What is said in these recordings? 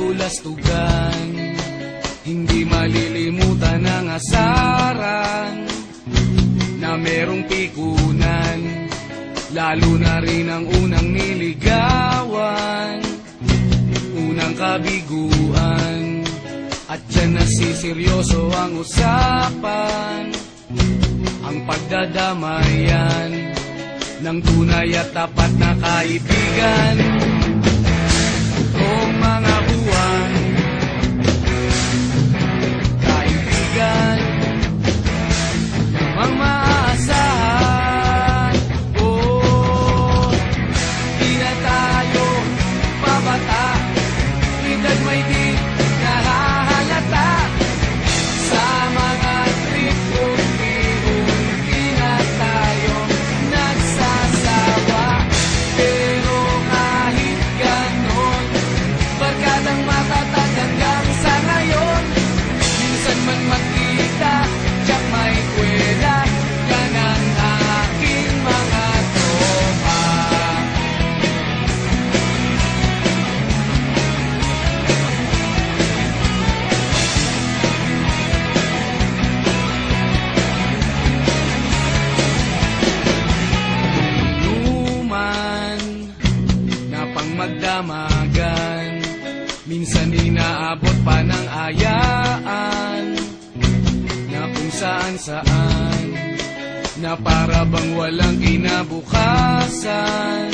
kabulastugan. Hindi malilimutan ang asaran na merong pikunan, lalo na rin ang unang niligawan, unang kabiguan. At dyan nasiseryoso ang usapan, ang pagdadamayan ng tunay at tapat na kaibigan. Kung mga buwan, kaibigan, namang maaasahan. Oh, di na tayo pabata, edad may di nahahalata. Sa mga trip unti-unti na tayo nagsasawa. Pero kahit ganon, barkadang matatag hanggang sa ngayon. Minsan man magkita, tiyak may kwela, yan ang aking mga tropa. Inuman na pang magdamagan, minsan inaabot pa ng ayaan, na kung saan-saan, na para bang walang kinabukasan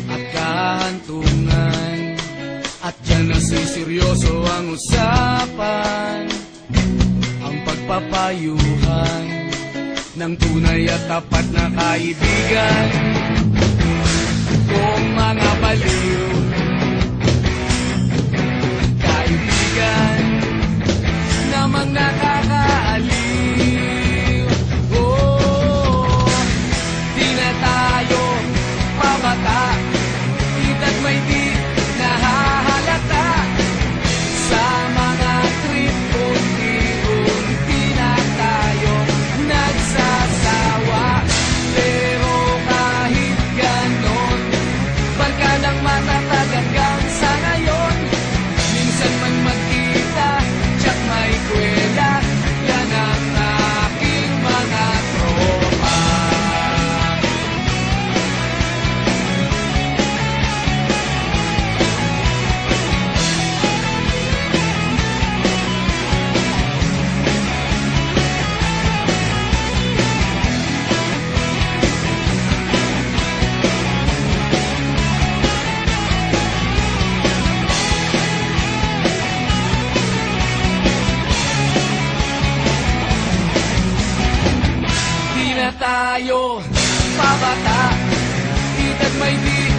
at kahantungan. At dyan nasiseryoso ang usapan, ang pagpapayuhan ng tunay at tapat na kaibigan. Kung mga baliw, kaibigan, namang nakakaaliw. Oh, di na tayo pabata, edad may di nahahalata. Sa mga trip unti-unti na tayo nagsasawa. Pero kahit ganon, barkadang matatag hanggang sa ngayon. Minsan man magkita, tiyak may kwela, yan ang aking mga tropa. Di na tayo pabata, edad may di